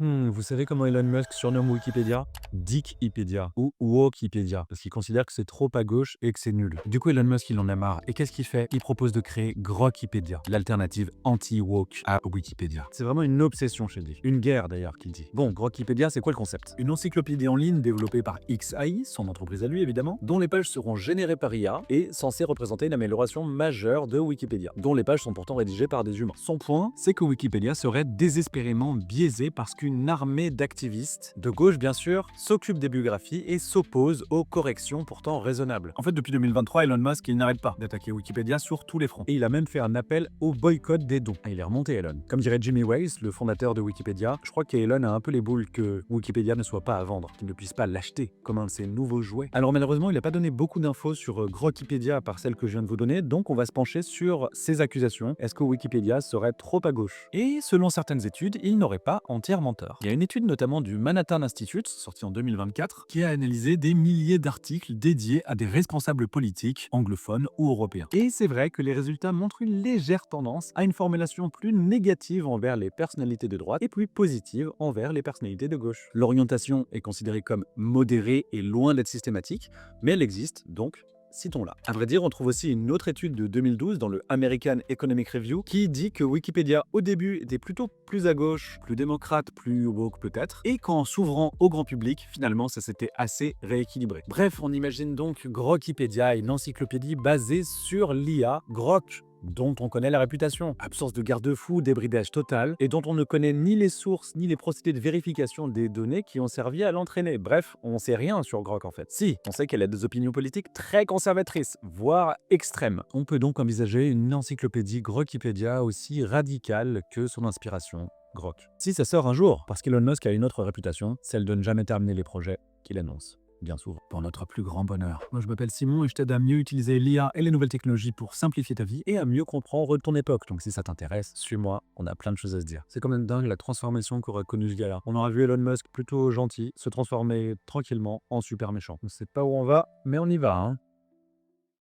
Vous savez comment Elon Musk surnomme Wikipédia? Dickipedia ou Wokipedia, parce qu'il considère que c'est trop à gauche et que c'est nul. Du coup, Elon Musk, il en a marre. Et qu'est-ce qu'il fait? Il propose de créer Grokpedia, l'alternative anti-woke à Wikipédia. C'est vraiment une obsession chez lui. Une guerre d'ailleurs, qu'il dit. Bon, Grokpedia, c'est quoi le concept? Une encyclopédie en ligne développée par XAI, son entreprise à lui évidemment, dont les pages seront générées par IA et censées représenter une amélioration majeure de Wikipédia, dont les pages sont pourtant rédigées par des humains. Son point, c'est que Wikipédia serait désespérément biaisé parce qu'une armée d'activistes, de gauche bien sûr, s'occupe des biographies et s'oppose aux corrections pourtant raisonnables. En fait, depuis 2023, Elon Musk, il n'arrête pas d'attaquer Wikipédia sur tous les fronts. Et il a même fait un appel au boycott des dons. Ah, il est remonté, Elon. Comme dirait Jimmy Wales, le fondateur de Wikipédia, je crois qu'Elon a un peu les boules que Wikipédia ne soit pas à vendre, qu'il ne puisse pas l'acheter comme un de ses nouveaux jouets. Alors malheureusement, il n'a pas donné beaucoup d'infos sur Grokpedia à part celles que je viens de vous donner, donc on va se pencher sur ces accusations. Est-ce que Wikipédia serait trop à gauche? Et selon certaines études, il n'aurait pas entièrement tort. Il y a une étude notamment du Manhattan Institute, sortie en 2024, qui a analysé des milliers d'articles dédiés à des responsables politiques anglophones ou européens. Et c'est vrai que les résultats montrent une légère tendance à une formulation plus négative envers les personnalités de droite et plus positive envers les personnalités de gauche. L'orientation est considérée comme modérée et loin d'être systématique, mais elle existe, donc citons-la. À vrai dire, on trouve aussi une autre étude de 2012 dans le American Economic Review qui dit que Wikipédia au début était plutôt plus à gauche, plus démocrate, plus woke peut-être, et qu'en s'ouvrant au grand public, finalement ça s'était assez rééquilibré. Bref, on imagine donc Grokpedia, une encyclopédie basée sur l'IA Grok, dont on connaît la réputation, absence de garde-fou, débridage total, et dont on ne connaît ni les sources ni les procédés de vérification des données qui ont servi à l'entraîner. Bref, on sait rien sur Grok en fait. Si, on sait qu'elle a des opinions politiques très conservatrices, voire extrêmes. On peut donc envisager une encyclopédie Grokpedia aussi radicale que son inspiration, Grok. Si ça sort un jour, parce qu'Elon Musk a une autre réputation, celle de ne jamais terminer les projets qu'il annonce. Bien souvent, pour notre plus grand bonheur. Moi, je m'appelle Simon et je t'aide à mieux utiliser l'IA et les nouvelles technologies pour simplifier ta vie et à mieux comprendre ton époque. Donc si ça t'intéresse, suis-moi, on a plein de choses à se dire. C'est quand même dingue la transformation qu'aura connue ce gars-là. On aura vu Elon Musk plutôt gentil se transformer tranquillement en super méchant. On ne sait pas où on va, mais on y va, hein.